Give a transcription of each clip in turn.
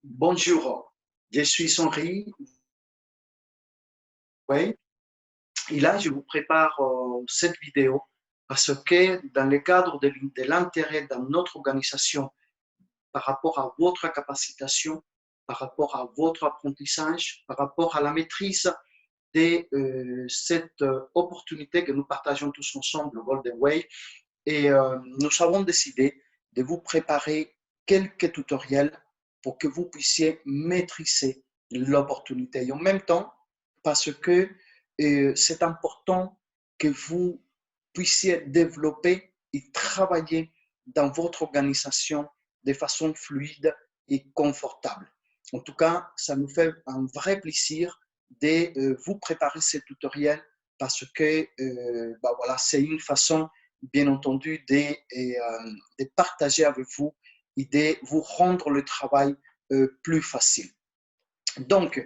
Bonjour, je suis Henri. Oui. Et là, je vous prépare cette vidéo parce que dans le cadre de l'intérêt dans notre organisation par rapport à votre capacitation, par rapport à votre apprentissage, par rapport à la maîtrise de cette opportunité que nous partageons tous ensemble, le Golden Way, et nous avons décidé de vous préparer quelques tutoriels pour que vous puissiez maîtriser l'opportunité. Et en même temps, parce que c'est important que vous puissiez développer et travailler dans votre organisation de façon fluide et confortable. En tout cas, ça nous fait un vrai plaisir de vous préparer ces tutoriels parce que voilà, c'est une façon bien entendu, de partager avec vous et de vous rendre le travail plus facile. Donc,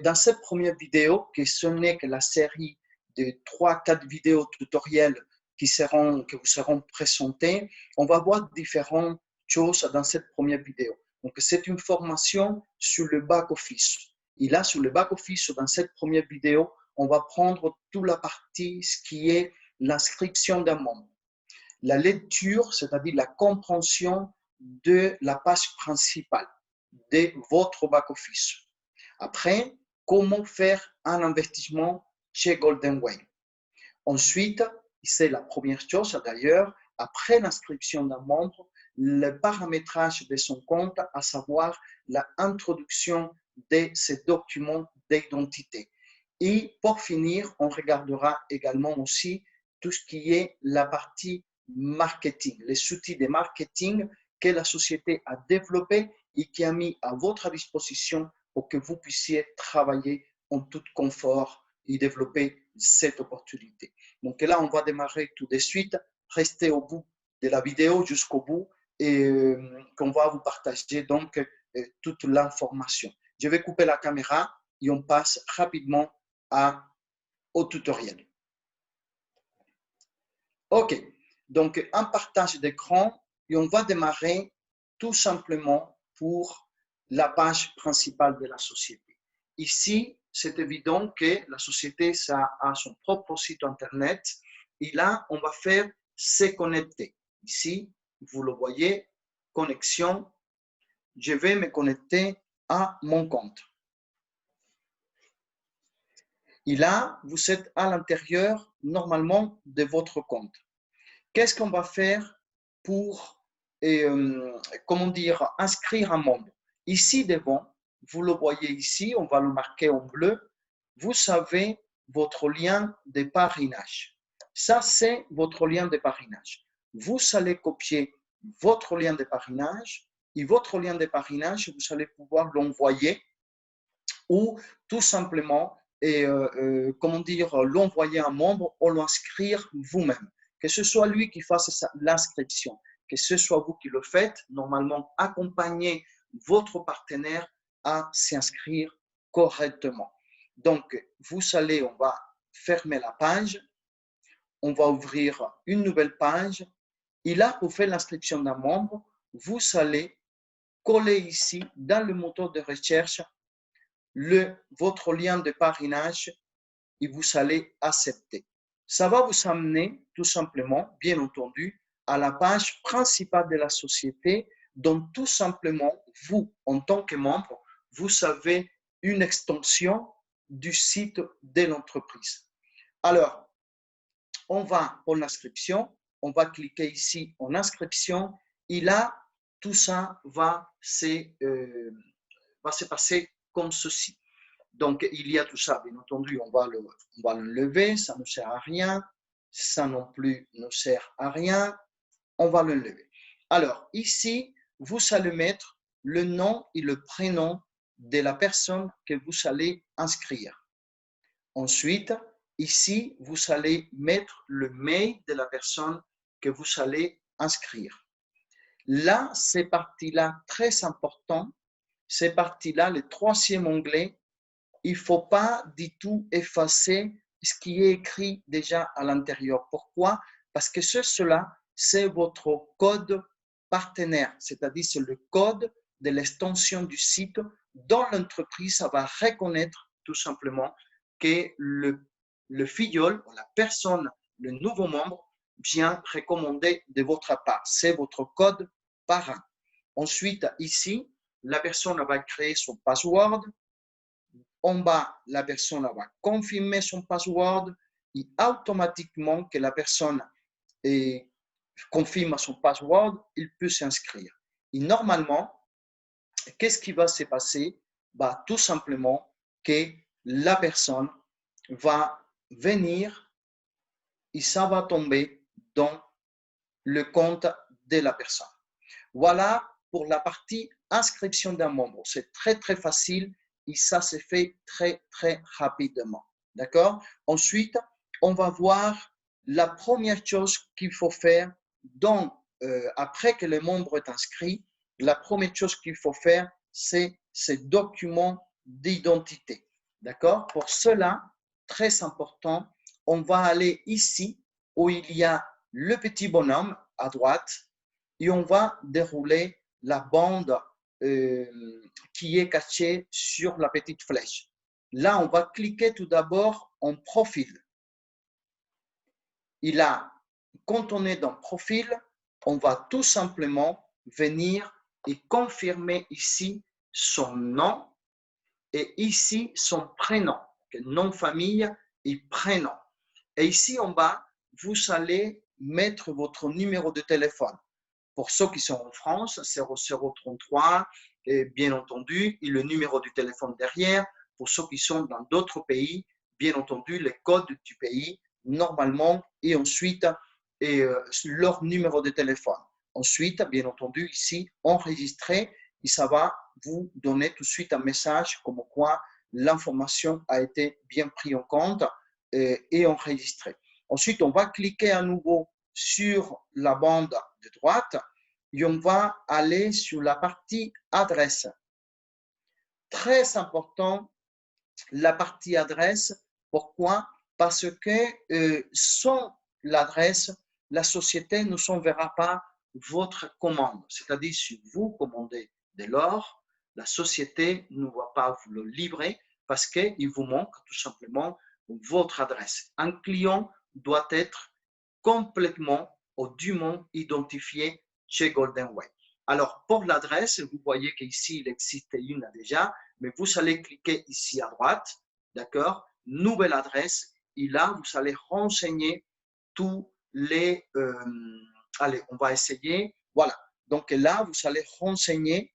dans cette première vidéo, que ce n'est que la série de 3-4 vidéos tutoriels qui vous seront présentées, on va voir différentes choses dans cette première vidéo. Donc, c'est une formation sur le back-office. Et là, sur le back-office, dans cette première vidéo, on va prendre toute la partie, ce qui est l'inscription d'un membre. La lecture, c'est-à-dire la compréhension de la page principale de votre back-office. Après, comment faire un investissement chez Golden Way. Ensuite, c'est la première chose d'ailleurs, après l'inscription d'un membre, le paramétrage de son compte, à savoir l'introduction de ces documents d'identité. Et pour finir, on regardera également aussi tout ce qui est la partie marketing, les outils de marketing que la société a développés et qui a mis à votre disposition pour que vous puissiez travailler en tout confort et développer cette opportunité. Donc là, on va démarrer tout de suite. Restez au bout de la vidéo jusqu'au bout et qu'on va vous partager donc toute l'information. Je vais couper la caméra et on passe rapidement au tutoriel. OK, donc un partage d'écran et on va démarrer tout simplement pour la page principale de la société. Ici, c'est évident que la société ça a son propre site internet et là, on va faire se connecter. Ici, vous le voyez, connexion. Je vais me connecter à mon compte. Et là, vous êtes à l'intérieur normalement de votre compte. Qu'est-ce qu'on va faire pour, comment dire, inscrire un membre? Ici devant, vous le voyez ici, on va le marquer en bleu, vous savez votre lien de parrainage. Ça, c'est votre lien de parrainage. Vous allez copier votre lien de parrainage et votre lien de parrainage, vous allez pouvoir l'envoyer ou tout simplement, comment dire, l'envoyer à un membre ou l'inscrire vous-même. Que ce soit lui qui fasse l'inscription, que ce soit vous qui le faites, normalement, accompagnez votre partenaire à s'inscrire correctement. Donc, vous allez, on va fermer la page, on va ouvrir une nouvelle page, et là, pour faire l'inscription d'un membre, vous allez coller ici, dans le moteur de recherche, votre lien de parrainage et vous allez accepter. Ça va vous amener tout simplement, bien entendu, à la page principale de la société dont tout simplement, vous, en tant que membre, vous avez une extension du site de l'entreprise. Alors, on va pour l'inscription, on va cliquer ici en inscription et là, tout ça va se passer comme ceci. Donc, il y a tout ça, bien entendu, on va l'enlever, ça ne sert à rien, ça non plus ne sert à rien, on va l'enlever. Alors, ici, vous allez mettre le nom et le prénom de la personne que vous allez inscrire. Ensuite, ici, vous allez mettre le mail de la personne que vous allez inscrire. Là, ces parties-là, très important, ces parties-là, le troisième onglet, il ne faut pas du tout effacer ce qui est écrit déjà à l'intérieur. Pourquoi? Parce que cela, c'est votre code partenaire, c'est-à-dire c'est le code de l'extension du site dont l'entreprise va reconnaître tout simplement que le filleul, la personne, le nouveau membre vient recommander de votre part. C'est votre code parent. Ensuite, ici, la personne va créer son password. En bas, la personne va confirmer son password et automatiquement que la personne confirme son password, il peut s'inscrire. Et normalement, qu'est-ce qui va se passer? Bah, tout simplement que la personne va venir et ça va tomber dans le compte de la personne. Voilà pour la partie inscription d'un membre. C'est très, très facile et ça se fait très, très rapidement. D'accord? Ensuite, on va voir la première chose qu'il faut faire après que le membre est inscrit. La première chose qu'il faut faire, c'est ces documents d'identité. D'accord? Pour cela, très important, on va aller ici où il y a le petit bonhomme à droite et on va dérouler la bande qui est cachée sur la petite flèche. Là, on va cliquer tout d'abord en profil. Et là, quand on est dans profil, on va tout simplement venir et confirmer ici son nom et ici son prénom, nom, famille et prénom. Et ici en bas, vous allez mettre votre numéro de téléphone. Pour ceux qui sont en France, 0033, et bien entendu, et le numéro du téléphone derrière. Pour ceux qui sont dans d'autres pays, bien entendu, les codes du pays, normalement, et ensuite, leur numéro de téléphone. Ensuite, bien entendu, ici, enregistrer, et ça va vous donner tout de suite un message comme quoi l'information a été bien prise en compte et enregistrée. Ensuite, on va cliquer à nouveau sur la bande de droite et on va aller sur la partie adresse. Très important, la partie adresse. Pourquoi? Parce que sans l'adresse, la société ne s'enverra pas votre commande. C'est-à-dire, si vous commandez de l'or, la société ne va pas vous le livrer parce qu'il vous manque tout simplement votre adresse. Un client doit être complètement ou dûment identifié chez GoldenWay. Alors, pour l'adresse, vous voyez qu'ici, il existe une déjà, mais vous allez cliquer ici à droite, d'accord, nouvelle adresse, et là, vous allez renseigner tous les... allez, on va essayer. Voilà. Donc là, vous allez renseigner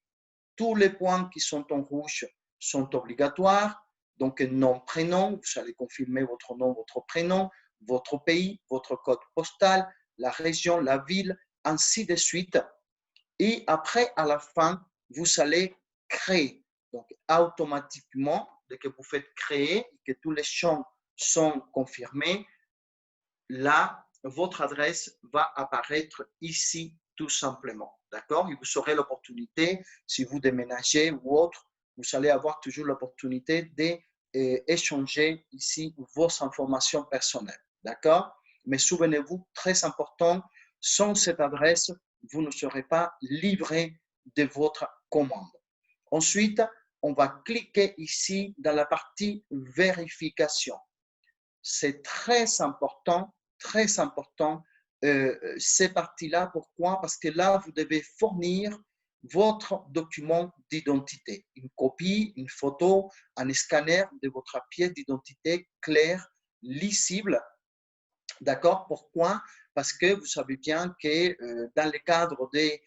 tous les points qui sont en rouge sont obligatoires. Donc, nom, prénom, vous allez confirmer votre nom, votre prénom, votre pays, votre code postal, la région, la ville, ainsi de suite. Et après, à la fin, vous allez créer. Donc, automatiquement, dès que vous faites créer et que tous les champs sont confirmés, là, votre adresse va apparaître ici tout simplement. D'accord? Et vous aurez l'opportunité, si vous déménagez ou autre, vous allez avoir toujours l'opportunité d'échanger ici vos informations personnelles. D'accord? Mais souvenez-vous, très important, sans cette adresse, vous ne serez pas livré de votre commande. Ensuite, on va cliquer ici dans la partie vérification. C'est très important ces parties-là. Pourquoi? Parce que là, vous devez fournir votre document d'identité, une copie, une photo, un scanner de votre pièce d'identité claire, lisible. D'accord? Pourquoi? Parce que vous savez bien que dans le cadre des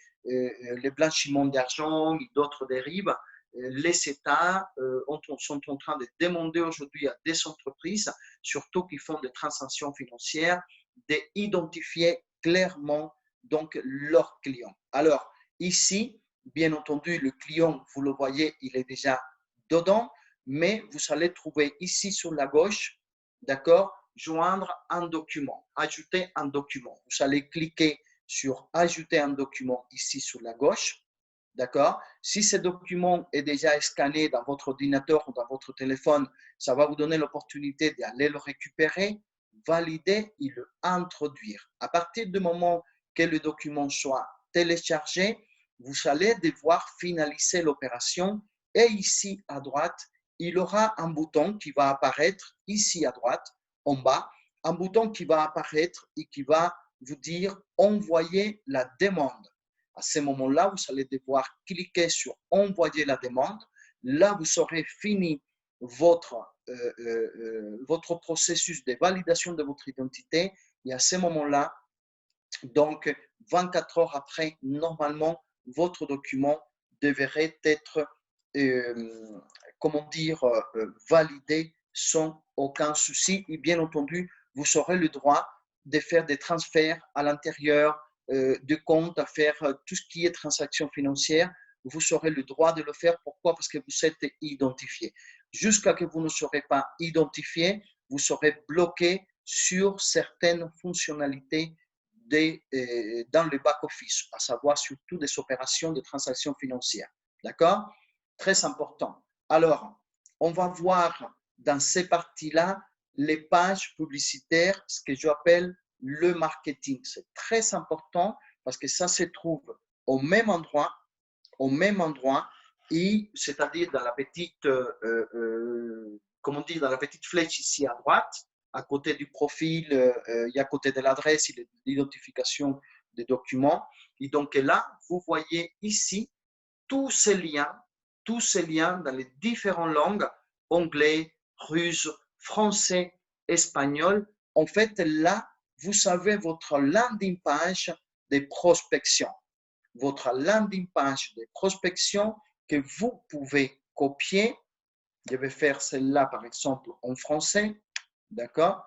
blanchiments d'argent et d'autres dérives, les États sont en train de demander aujourd'hui à des entreprises, surtout qui font des transactions financières, d'identifier clairement donc leurs clients. Alors ici, bien entendu, le client, vous le voyez, il est déjà dedans, mais vous allez trouver ici sur la gauche, d'accord, joindre un document, ajouter un document. Vous allez cliquer sur ajouter un document ici sur la gauche. D'accord? Si ce document est déjà scanné dans votre ordinateur ou dans votre téléphone, ça va vous donner l'opportunité d'aller le récupérer, valider et le introduire. À partir du moment que le document soit téléchargé, vous allez devoir finaliser l'opération et ici à droite, il y aura un bouton qui va apparaître ici à droite, en bas, un bouton qui va apparaître et qui va vous dire envoyer la demande. À ce moment-là, vous allez devoir cliquer sur envoyer la demande. Là, vous aurez fini votre processus de validation de votre identité et à ce moment-là, donc 24 heures après, normalement, votre document devrait être, comment dire, validé sans aucun souci. Et bien entendu, vous aurez le droit de faire des transferts à l'intérieur de compte, à faire tout ce qui est transactions financières. Vous aurez le droit de le faire. Pourquoi? Parce que vous êtes identifié. Jusqu'à ce que vous ne serez pas identifié, vous serez bloqué sur certaines fonctionnalités dans le back-office, à savoir surtout des opérations de transactions financières. D'accord? Très important. Alors, on va voir dans ces parties-là les pages publicitaires, ce que j'appelle le marketing. C'est très important parce que ça se trouve au même endroit, et c'est-à-dire dans la petite, comment dire, dans la petite flèche ici à droite, à côté du profil et à côté de l'adresse et de l'identification des documents. Et donc là, vous voyez ici tous ces liens dans les différentes langues, anglais, russe, français, espagnol. En fait, là, vous avez votre landing page de prospection. Votre landing page de prospection que vous pouvez copier. Je vais faire celle-là, par exemple, en français. D'accord?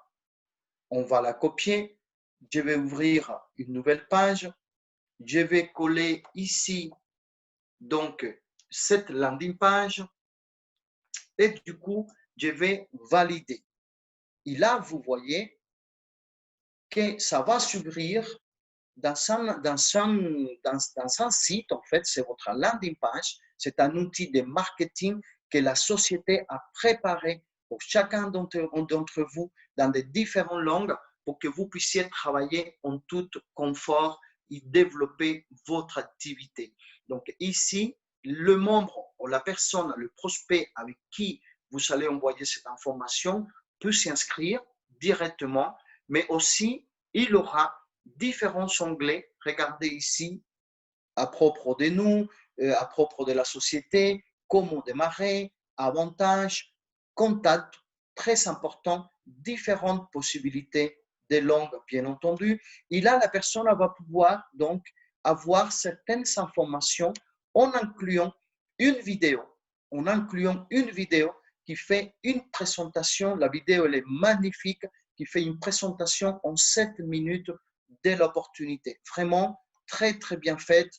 On va la copier. Je vais ouvrir une nouvelle page. Je vais coller ici, donc, cette landing page. Et du coup, je vais valider. Et là, vous voyez que ça va s'ouvrir dans un site. En fait, c'est votre landing page. C'est un outil de marketing que la société a préparé pour chacun d'entre vous dans des différentes langues pour que vous puissiez travailler en tout confort et développer votre activité. Donc ici, le membre ou la personne, le prospect avec qui vous allez envoyer cette information peut s'inscrire directement, mais aussi il aura différents onglets. Regardez ici, à propos de nous, à propos de la société, comment démarrer, avantages, contact, très important, différentes possibilités de langue, bien entendu. Et là, la personne va pouvoir donc avoir certaines informations en incluant une vidéo, qui fait une présentation. La vidéo, elle est magnifique, qui fait une présentation en 7 minutes de l'opportunité. Vraiment, très, très bien faite,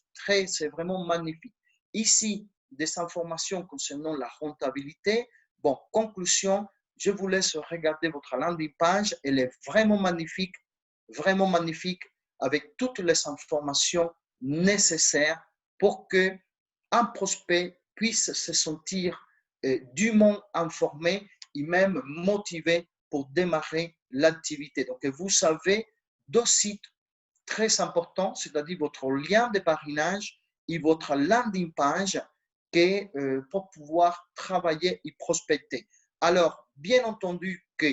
c'est vraiment magnifique. Ici, des informations concernant la rentabilité. Bon, conclusion, je vous laisse regarder votre landing page. Elle est vraiment magnifique, avec toutes les informations nécessaires pour que un prospect puisse se sentir dûment informé et même motivé pour démarrer l'activité. Donc, vous avez 2 sites très importants, c'est-à-dire votre lien de parrainage et votre landing page pour pouvoir travailler et prospecter. Alors, bien entendu que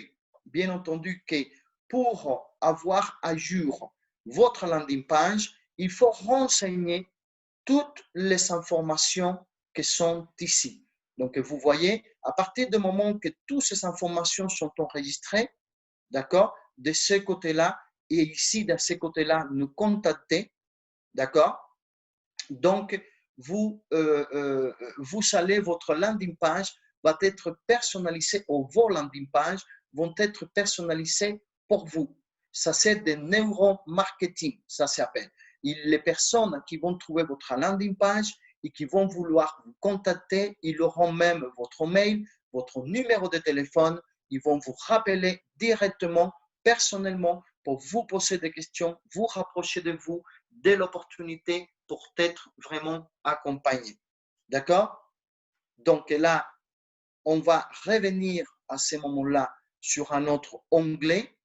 pour avoir à jour votre landing page, il faut renseigner toutes les informations qui sont ici. Donc, vous voyez, à partir du moment que toutes ces informations sont enregistrées, d'accord, de ce côté-là, et ici, de ce côté-là, nous contacter, d'accord? Donc, vous allez, votre landing page va être personnalisée, ou vos landing pages vont être personnalisées pour vous. Ça, c'est des neuromarketing, ça s'appelle. Les personnes qui vont trouver votre landing page et qui vont vouloir vous contacter, ils auront même votre mail, votre numéro de téléphone, ils vont vous rappeler directement, personnellement, pour vous poser des questions, vous rapprocher de vous, de l'opportunité pour être vraiment accompagné. D'accord? Donc là, on va revenir à ce moment-là sur un autre onglet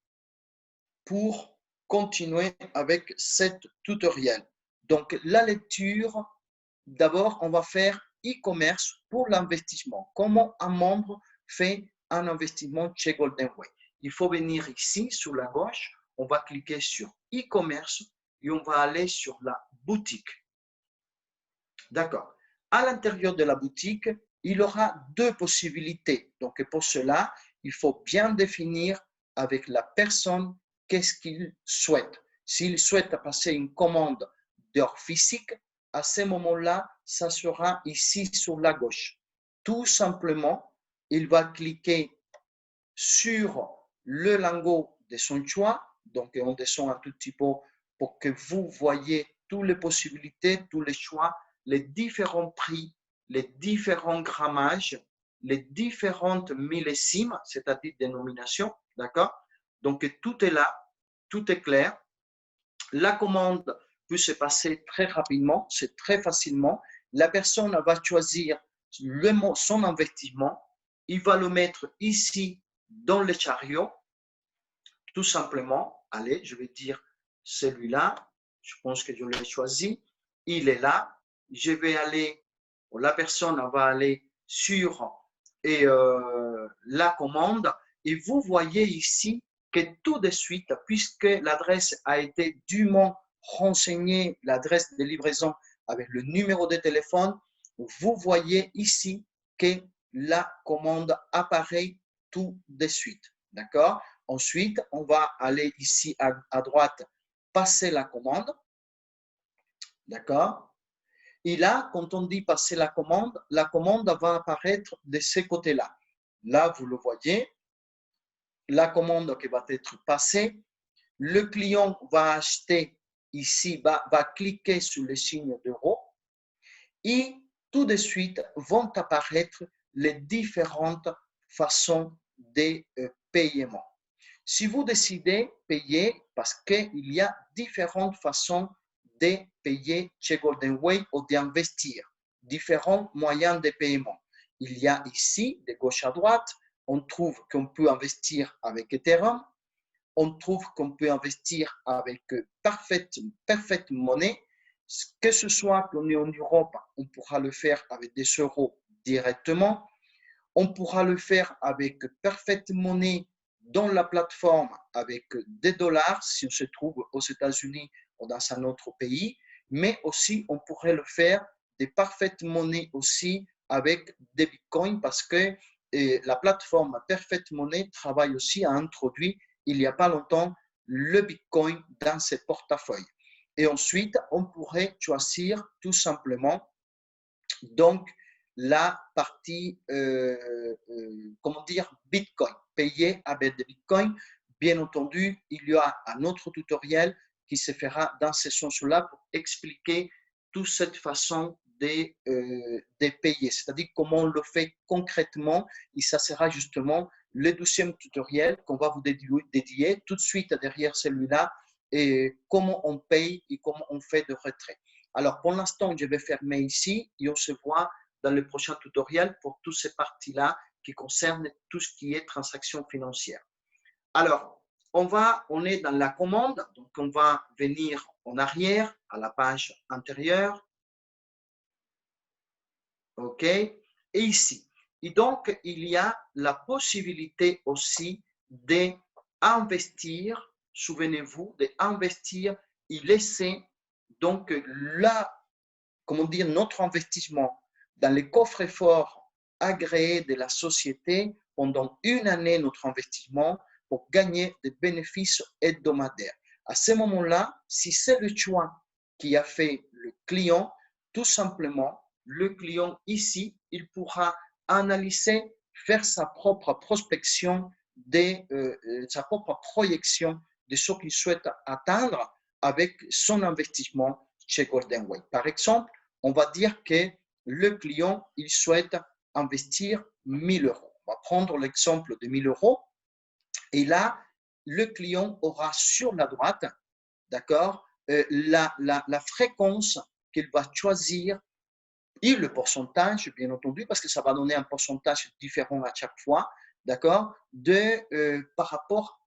pour continuer avec cet tutoriel. Donc, la lecture d'abord, on va faire e-commerce pour l'investissement. Comment un membre fait un investissement chez Golden Way? Il faut venir ici sur la gauche, on va cliquer sur e-commerce et on va aller sur la boutique. D'accord. À l'intérieur de la boutique, il aura deux possibilités. Donc, pour cela, il faut bien définir avec la personne qu'est-ce qu'il souhaite. S'il souhaite passer une commande d'heure physique, à ce moment-là, ça sera ici sur la gauche. Tout simplement, il va cliquer sur le lingot de son choix. Donc, on descend un tout petit peu pour que vous voyez toutes les possibilités, tous les choix, les différents prix, les différents grammages, les différentes millésimes, c'est-à-dire dénominations, d'accord? Donc, tout est là, tout est clair. La commande peut se passer très rapidement, c'est très facilement. La personne va choisir son investissement, il va le mettre ici dans le chariot, tout simplement. Allez, je vais dire celui-là, je pense que je l'ai choisi, il est là. Je vais aller, la personne va aller sur la commande et vous voyez ici que tout de suite, puisque l'adresse a été dûment renseignée, l'adresse de livraison avec le numéro de téléphone, vous voyez ici que la commande apparaît tout de suite. D'accord? Ensuite, on va aller ici à droite, passer la commande. D'accord? Et là, quand on dit passer la commande va apparaître de ce côté-là. Là, vous le voyez, la commande qui va être passée. Le client va acheter ici, va cliquer sur le signe d'euro et tout de suite vont apparaître les différentes façons de paiement. Si vous décidez de payer, parce qu'il y a différentes façons de payer chez Golden Way ou d'investir, différents moyens de paiement. Il y a ici, de gauche à droite, on trouve qu'on peut investir avec Ethereum, on trouve qu'on peut investir avec Perfect Money, que ce soit qu'on est en Europe, on pourra le faire avec des euros directement, on pourra le faire avec Perfect Money dans la plateforme avec des dollars si on se trouve aux États-Unis ou dans un autre pays, mais aussi on pourrait le faire des Perfect Money aussi avec des bitcoins parce que la plateforme Perfect Money travaille aussi à introduire il n'y a pas longtemps le bitcoin dans ses portefeuilles. Et ensuite, on pourrait choisir tout simplement donc la partie, comment dire, Bitcoin, payer avec des Bitcoins. Bien entendu, il y a un autre tutoriel qui se fera dans ce sens-là pour expliquer toute cette façon de payer, c'est-à-dire comment on le fait concrètement. Et ça sera justement le 12e tutoriel qu'on va vous dédier tout de suite derrière celui-là, et comment on paye et comment on fait de retrait. Alors, pour l'instant, je vais fermer ici et on se voit dans le prochain tutoriel pour toutes ces parties-là qui concernent tout ce qui est transactions financières. Alors, on est dans la commande, donc on va venir en arrière à la page antérieure. OK? Et ici. Et donc, il y a la possibilité aussi d'investir, souvenez-vous, d'investir et laisser donc comment dire, notre investissement dans les coffres forts agréés de la société pendant une année, notre investissement pour gagner des bénéfices hebdomadaires. À ce moment-là, si c'est le choix qui a fait le client, tout simplement, le client ici, il pourra analyser, faire sa propre prospection, sa propre projection de ce qu'il souhaite atteindre avec son investissement chez Golden Way. Par exemple, on va dire que le client, il souhaite investir 1000 euros. On va prendre l'exemple de 1000 euros. Et là, le client aura sur la droite, d'accord, la fréquence qu'il va choisir et le pourcentage, bien entendu, parce que ça va donner un pourcentage différent à chaque fois, d'accord, par rapport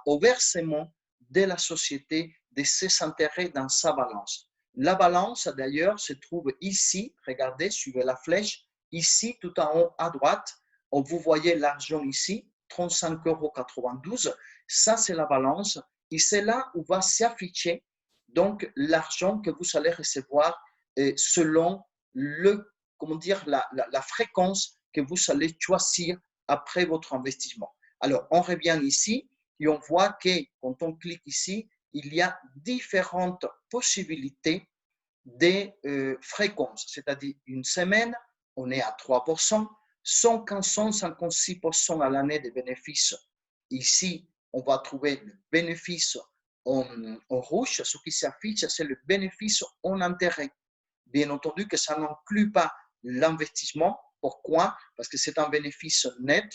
au versement de la société de ses intérêts dans sa balance. La balance, d'ailleurs, se trouve ici. Regardez, suivez la flèche. Ici, tout en haut à droite, vous voyez l'argent ici, 35,92 €. Ça, c'est la balance. Et c'est là où va s'afficher donc l'argent que vous allez recevoir selon comment dire, la fréquence que vous allez choisir après votre investissement. Alors, on revient ici et on voit que quand on clique ici, il y a différentes possibilités de fréquences, c'est-à-dire une semaine, on est à 3%, 156% à l'année de bénéfices. Ici, on va trouver le bénéfice en rouge. Ce qui s'affiche, c'est le bénéfice en intérêt. Bien entendu que ça n'inclut pas l'investissement. Pourquoi? Parce que c'est un bénéfice net,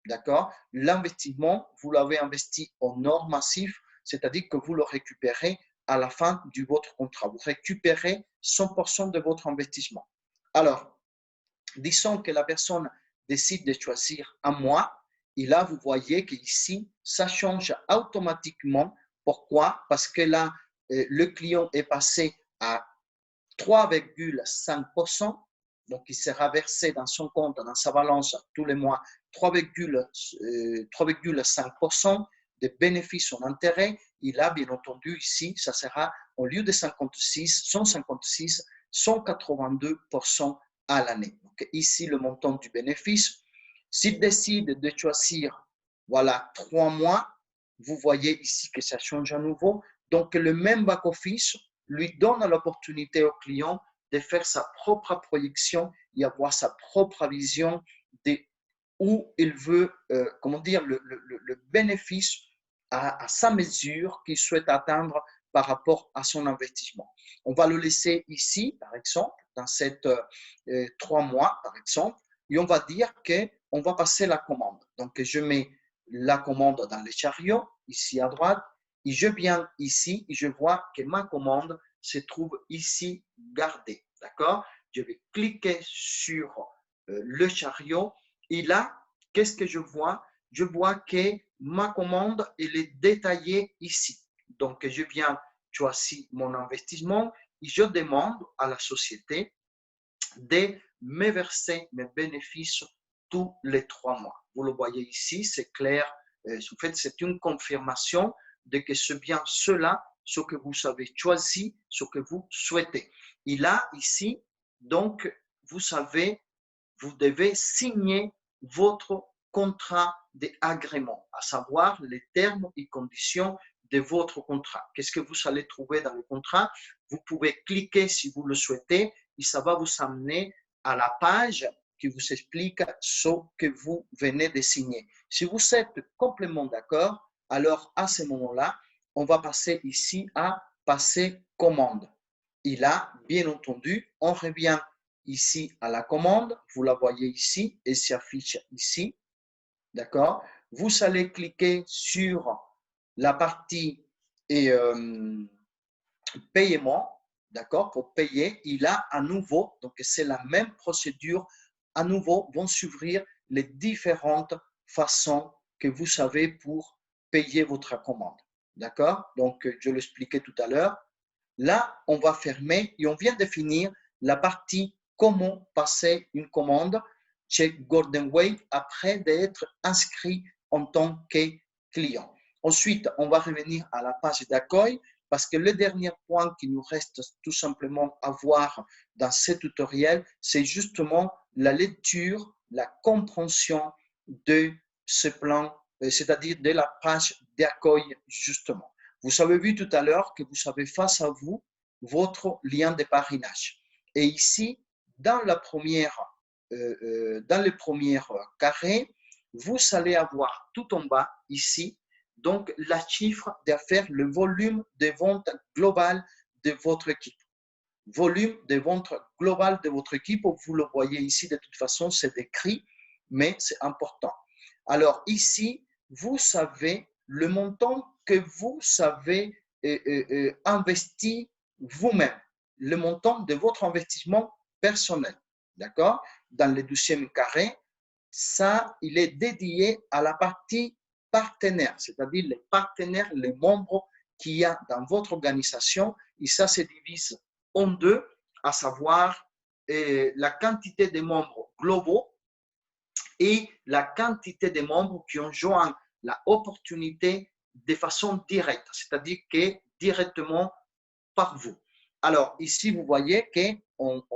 d'accord? L'investissement, vous l'avez investi en or massif, c'est-à-dire que vous le récupérez à la fin de votre contrat. Vous récupérez 100% de votre investissement. Alors, disons que la personne décide de choisir un mois, et là, vous voyez qu'ici, ça change automatiquement. Pourquoi? Parce que là, le client est passé à 3,5%, donc il sera versé dans son compte, dans sa balance tous les mois, 3,5% de bénéfices en intérêt. Et là, bien entendu, ici, ça sera, au lieu de 156, 182% à l'année. Donc ici, le montant du bénéfice. S'il décide de choisir, voilà, 3 mois, vous voyez ici que ça change à nouveau. Donc, le même back-office lui donne l'opportunité au client de faire sa propre projection et avoir sa propre vision de où il veut, comment dire, le bénéfice à sa mesure qu'il souhaite atteindre par rapport à son investissement. On va le laisser ici, par exemple, dans ces 3 mois, par exemple, et on va dire qu'on va passer la commande. Donc, je mets la commande dans le chariot, ici à droite, et je viens ici et je vois que ma commande se trouve ici gardée. D'accord? Je vais cliquer sur le chariot et là, qu'est-ce que je vois? Je vois que ma commande, elle est détaillée ici. Donc, je viens choisir mon investissement et je demande à la société de me verser mes bénéfices tous les 3 mois. Vous le voyez ici, c'est clair. En fait, c'est une confirmation de que c'est bien cela, ce que vous avez choisi, ce que vous souhaitez. Et là, ici, donc, vous savez, vous devez signer votre contrat d'agrément, à savoir les termes et conditions de votre contrat. Qu'est-ce que vous allez trouver dans le contrat? Vous pouvez cliquer si vous le souhaitez et ça va vous amener à la page qui vous explique ce que vous venez de signer. Si vous êtes complètement d'accord, alors à ce moment-là, on va passer ici à passer commande. Et là, bien entendu, on revient ici à la commande. Vous la voyez ici et s'affiche ici. D'accord? Vous allez cliquer sur la partie paiement, d'accord, pour payer. Et là, à nouveau, donc c'est la même procédure. À nouveau, vont s'ouvrir les différentes façons que vous savez pour payer votre commande. D'accord? Donc, je l'expliquais tout à l'heure. Là, on va fermer et on vient de finir la partie comment passer une commande chez Gordon Wave après d'être inscrit en tant que client. Ensuite, on va revenir à la page d'accueil parce que le dernier point qui nous reste tout simplement à voir dans ce tutoriel, c'est justement la lecture, la compréhension de ce plan, c'est-à-dire de la page d'accueil justement. Vous avez vu tout à l'heure que vous avez face à vous votre lien de parrainage. Et ici, dans le premier carré, vous allez avoir tout en bas ici, donc la chiffre d'affaires, le volume de vente global de votre équipe. Volume de vente global de votre équipe, vous le voyez ici, de toute façon, c'est écrit, mais c'est important. Alors ici, vous savez le montant que vous avez investi vous-même, le montant de votre investissement personnel. D'accord? Dans le 12e carré, ça, il est dédié à la partie partenaire, c'est-à-dire les partenaires, les membres qu'il y a dans votre organisation, et ça se divise en deux, à savoir la quantité de membres globaux et la quantité de membres qui ont joint l'opportunité de façon directe, c'est-à-dire que directement par vous. Alors, ici, vous voyez qu'en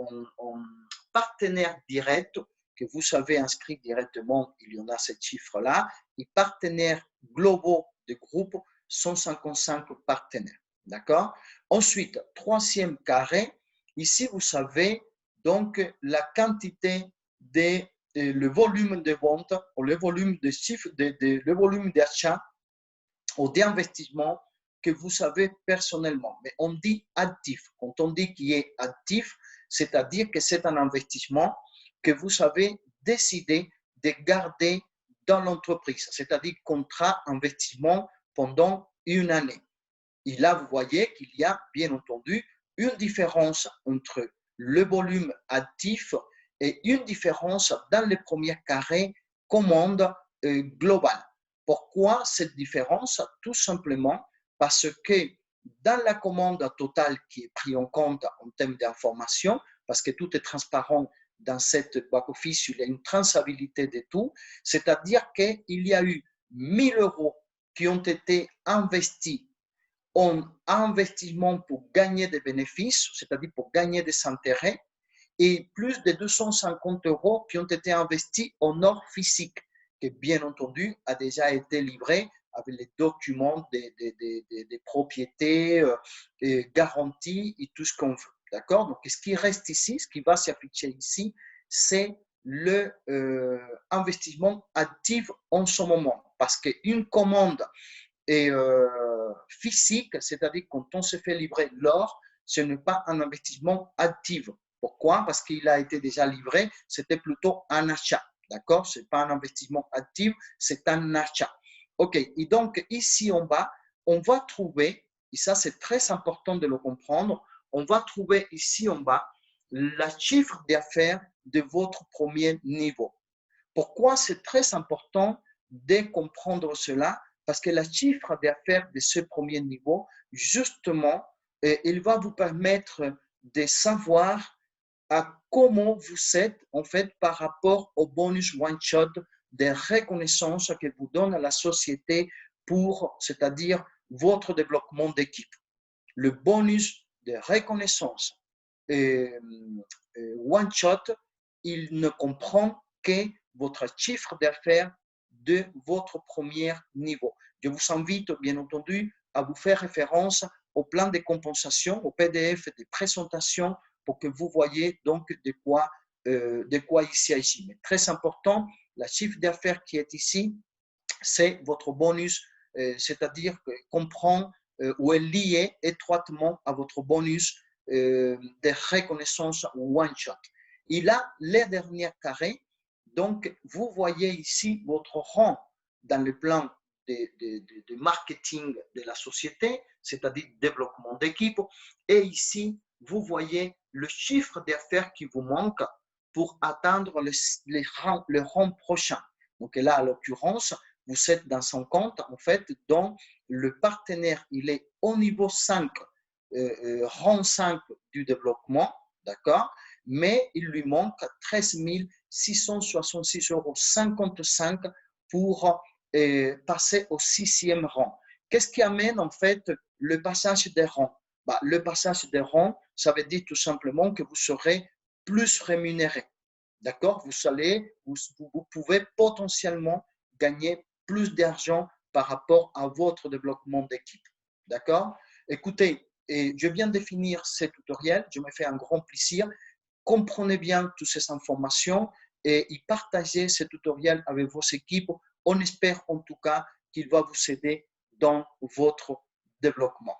partenaire direct, que vous avez inscrit directement, il y en a ce chiffre-là, et partenaires globaux de groupe, 155 partenaires. D'accord? Ensuite, troisième carré, ici, vous savez donc la quantité de le volume de vente ou le volume de chiffre, le volume d'achat ou d'investissement que vous avez personnellement. Mais on dit actif. Quand on dit qu'il est actif, c'est-à-dire que c'est un investissement que vous avez décidé de garder dans l'entreprise, c'est-à-dire contrat investissement pendant une année. Et là, vous voyez qu'il y a bien entendu une différence entre le volume actif et une différence dans les premiers carrés commande globale. Pourquoi cette différence? Tout simplement parce que dans la commande totale qui est prise en compte en termes d'information, parce que tout est transparent dans cette back-office, il y a une traçabilité de tout, c'est-à-dire qu'il y a eu 1000 euros qui ont été investis en investissement pour gagner des bénéfices, c'est-à-dire pour gagner des intérêts, et plus de 250 euros qui ont été investis en or physique, qui bien entendu a déjà été livré avec les documents des propriétés, garanties et tout ce qu'on veut. D'accord? Donc, ce qui reste ici, ce qui va s'afficher ici, c'est le investissement actif en ce moment. Parce qu'une commande est physique, c'est-à-dire quand on se fait livrer l'or, ce n'est pas un investissement actif. Pourquoi? Parce qu'il a été déjà livré, c'était plutôt un achat. D'accord? Ce n'est pas un investissement actif, c'est un achat. OK. Et donc, ici en bas, on va trouver, et ça c'est très important de le comprendre, on va trouver ici en bas le chiffre d'affaires de votre premier niveau. Pourquoi c'est très important de comprendre cela? Parce que le chiffre d'affaires de ce premier niveau, justement, il va vous permettre de savoir à comment vous êtes en fait par rapport au bonus one shot de reconnaissance que vous donne la société pour, c'est-à-dire votre développement d'équipe. Le bonus de reconnaissance one shot, il ne comprend que votre chiffre d'affaires de votre premier niveau. Je vous invite bien entendu à vous faire référence au plan de compensation, au PDF de présentation pour que vous voyez donc de quoi il s'agit. Mais très important, le chiffre d'affaires qui est ici, c'est votre bonus, c'est-à-dire que comprend ou est lié étroitement à votre bonus de reconnaissance one-shot. Et là, les derniers carrés, donc vous voyez ici votre rang dans le plan de marketing de la société, c'est-à-dire développement d'équipe. Et ici, vous voyez le chiffre d'affaires qui vous manque pour atteindre le rang prochain. Donc là, à l'occurrence, vous êtes dans son compte, en fait, dont le partenaire, il est au niveau 5, rang 5 du développement, d'accord? Mais il lui manque 13 666,55 € pour passer au 6e rang. Qu'est-ce qui amène en fait le passage des rangs? Le passage des rangs, ça veut dire tout simplement que vous serez plus rémunéré. D'accord? Vous pouvez potentiellement gagner plus d'argent par rapport à votre développement d'équipe. D'accord? Écoutez, je viens de finir ce tutoriel, je me fais un grand plaisir. Comprenez bien toutes ces informations et partagez ce tutoriel avec vos équipes. On espère en tout cas qu'il va vous aider dans votre développement.